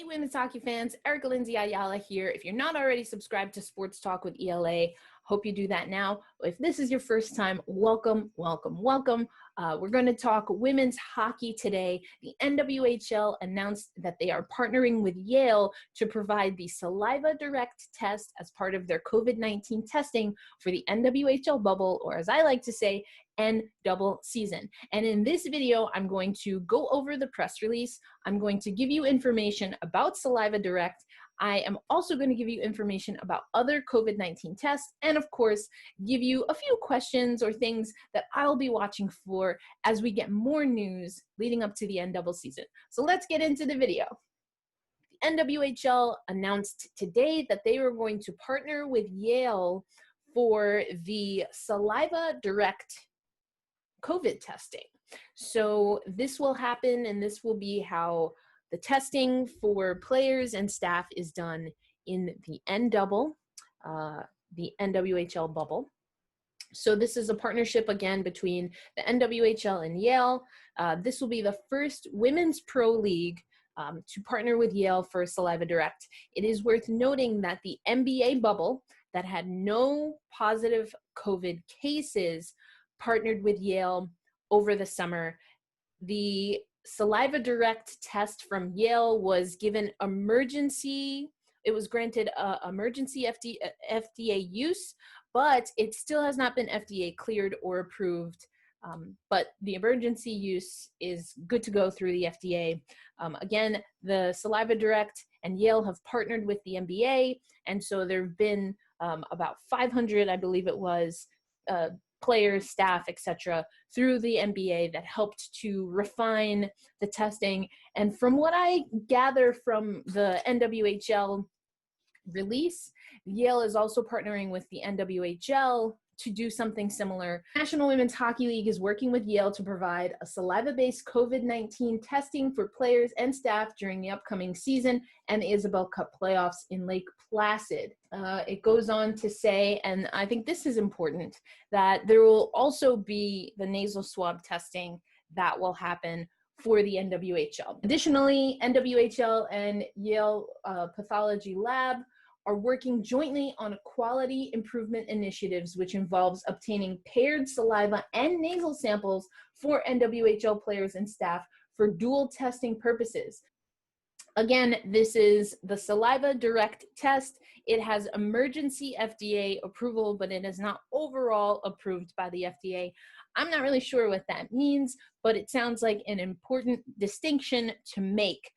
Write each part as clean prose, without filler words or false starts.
Hey women's hockey fans, Erica Lindsay Ayala here. If you're not already subscribed to Sports Talk with ELA, hope you do that now. If this is your first time, welcome, welcome, welcome. We're going to talk women's hockey today. The NWHL announced that they are partnering with Yale to provide the Saliva Direct test as part of their COVID-19 testing for the NWHL bubble, or as I like to say, NDubble season. And in this video, I'm going to go over the press release. I'm going to give you information about Saliva Direct. I am also going to give you information about other COVID-19 tests and, of course, give you a few questions or things that I'll be watching for as we get more news leading up to the NDubble season. So let's get into the video. The NWHL announced today that they were going to partner with Yale for the Saliva Direct COVID testing. So this will happen, and this will be how the testing for players and staff is done in the NDubble, the NWHL bubble. So this is a partnership again between the NWHL and Yale. This will be the first women's pro league to partner with Yale for Saliva Direct. It is worth noting that the NBA bubble that had no positive COVID cases partnered with Yale over the summer. The Saliva Direct test from Yale was given emergency, it was granted emergency FDA use, but it still has not been FDA cleared or approved. But the emergency use is good to go through the FDA. Again, the Saliva Direct and Yale have partnered with the NBA, and so there have been about 500, I believe it was, players, staff, etc., through the NBA that helped to refine the testing. And from what I gather from the NWHL release, Yale is also partnering with the NWHL to do something similar. National Women's Hockey League is working with Yale to provide a saliva-based COVID-19 testing for players and staff during the upcoming season and the Isabel Cup playoffs in Lake Placid. It goes on to say, and I think this is important, that there will also be the nasal swab testing that will happen for the NWHL. Additionally, NWHL and Yale Pathology Lab are working jointly on quality improvement initiatives, which involves obtaining paired saliva and nasal samples for NWHL players and staff for dual testing purposes. Again, this is the Saliva Direct test. It has emergency FDA approval, but it is not overall approved by the FDA. I'm not really sure what that means, but it sounds like an important distinction to make.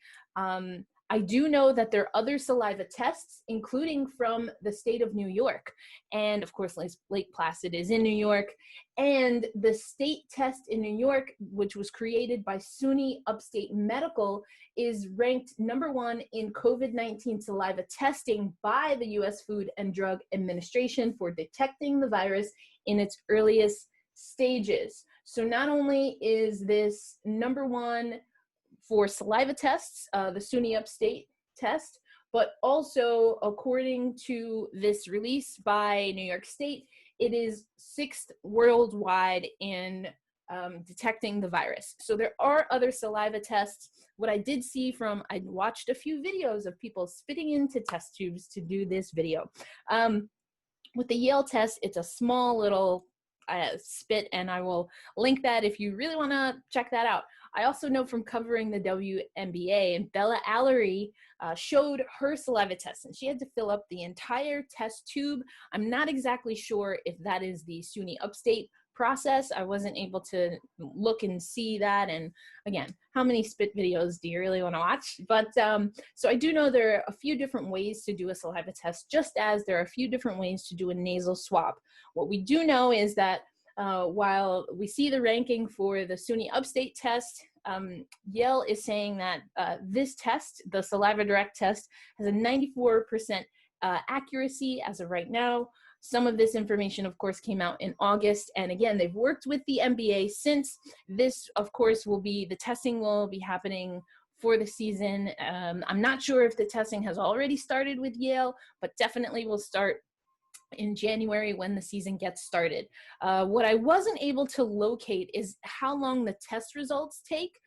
I do know that there are other saliva tests, including from the state of New York. And of course, Lake Placid is in New York. And the state test in New York, which was created by SUNY Upstate Medical, is ranked #1 in COVID-19 saliva testing by the U.S. Food and Drug Administration for detecting the virus in its earliest stages. So not only is this #1 for saliva tests, the SUNY Upstate test, but also, according to this release by New York State, it is 6th worldwide in detecting the virus. So there are other saliva tests. What I did see I watched a few videos of people spitting into test tubes to do this video. With the Yale test, it's a small little spit, and I will link that if you really want to check that out. I also know from covering the WNBA, and Bella Allery showed her saliva test, and she had to fill up the entire test tube. I'm not exactly sure if that is the SUNY Upstate process. I wasn't able to look and see that. And again, how many spit videos do you really want to watch? But so I do know there are a few different ways to do a saliva test, just as there are a few different ways to do a nasal swab. What we do know is that while we see the ranking for the SUNY Upstate test, Yale is saying that this test, the Saliva Direct test, has a 94% accuracy as of right now. Some of this information, of course, came out in August. And again, they've worked with the NBA since this, of course, the testing will be happening for the season. I'm not sure if the testing has already started with Yale, but definitely will start in January when the season gets started. What I wasn't able to locate is how long the test results take.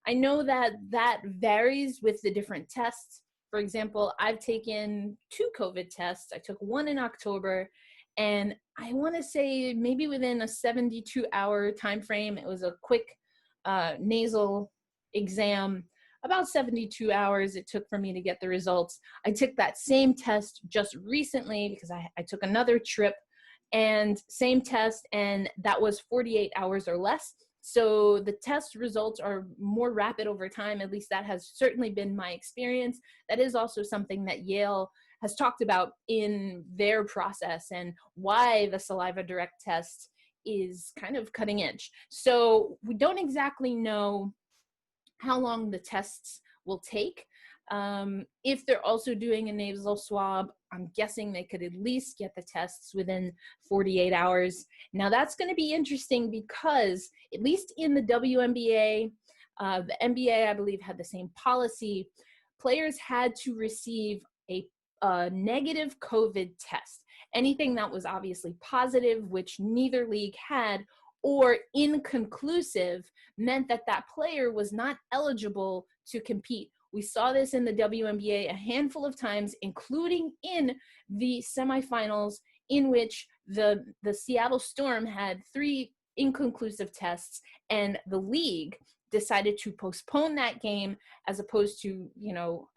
I know that that varies with the different tests. For example, I've taken 2 COVID tests. I took one in October, and I want to say maybe within a 72-hour time frame. It was a quick nasal exam. About 72 hours it took for me to get the results. I took that same test just recently because I took another trip, and same test, and that was 48 hours or less. So the test results are more rapid over time. At least that has certainly been my experience. That is also something that Yale has talked about in their process, and why the saliva direct test is kind of cutting edge. So we don't exactly know how long the tests will take. If they're also doing a nasal swab, I'm guessing they could at least get the tests within 48 hours. Now that's going to be interesting because at least in the WNBA, the NBA, I believe, had the same policy. Players had to receive a negative COVID test. Anything that was obviously positive, which neither league had, or inconclusive, meant that that player was not eligible to compete. We saw this in the WNBA a handful of times, including in the semifinals, in which the Seattle Storm had 3 inconclusive tests, and the league decided to postpone that game as opposed to,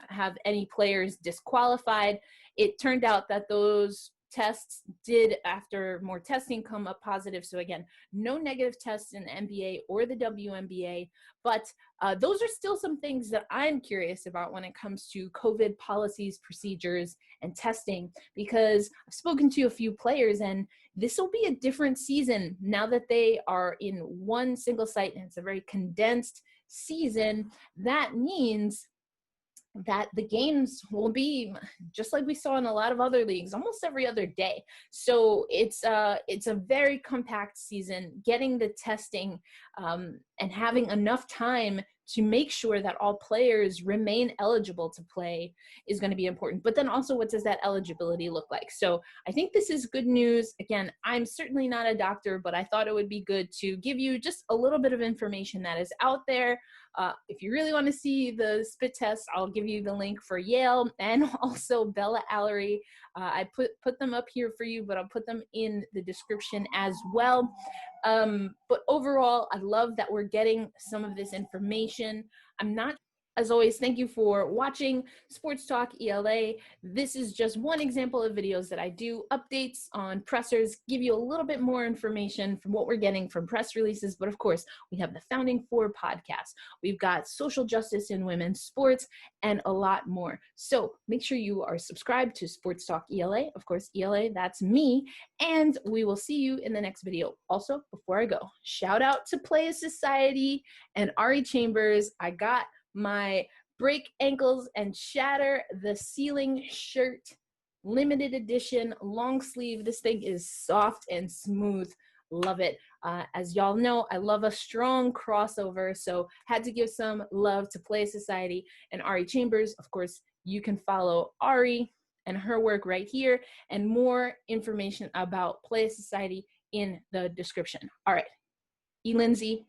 have any players disqualified. It turned out that those tests did, after more testing, come up positive. So again, no negative tests in the NBA or the WNBA, but those are still some things that I'm curious about when it comes to COVID policies, procedures, and testing, because I've spoken to a few players, and this will be a different season now that they are in one single site, and it's a very condensed season. That means that the games will be just like we saw in a lot of other leagues, almost every other day. So it's a very compact season. Getting the testing and having enough time to make sure that all players remain eligible to play is going to be important. But then also, what does that eligibility look like? So I think this is good news. Again, I'm certainly not a doctor, but I thought it would be good to give you just a little bit of information that is out there. If you really want to see the spit test, I'll give you the link for Yale and also Bella Allery. I put them up here for you, but I'll put them in the description as well. But overall, I love that we're getting some of this information. As always, thank you for watching Sports Talk ELA. This is just one example of videos that I do. Updates on pressers, give you a little bit more information from what we're getting from press releases. But of course, we have the Founding Four podcast. We've got social justice in women's sports and a lot more. So make sure you are subscribed to Sports Talk ELA. Of course, ELA, that's me. And we will see you in the next video. Also, before I go, shout out to Playa Society and Ari Chambers. I got my Break Ankles and Shatter the Ceiling shirt, limited edition, long sleeve. This thing is soft and smooth. Love it. As y'all know, I love a strong crossover, so had to give some love to Play Society and Ari Chambers. Of course, you can follow Ari and her work right here, and more information about Play Society in the description. All right, Lindsay,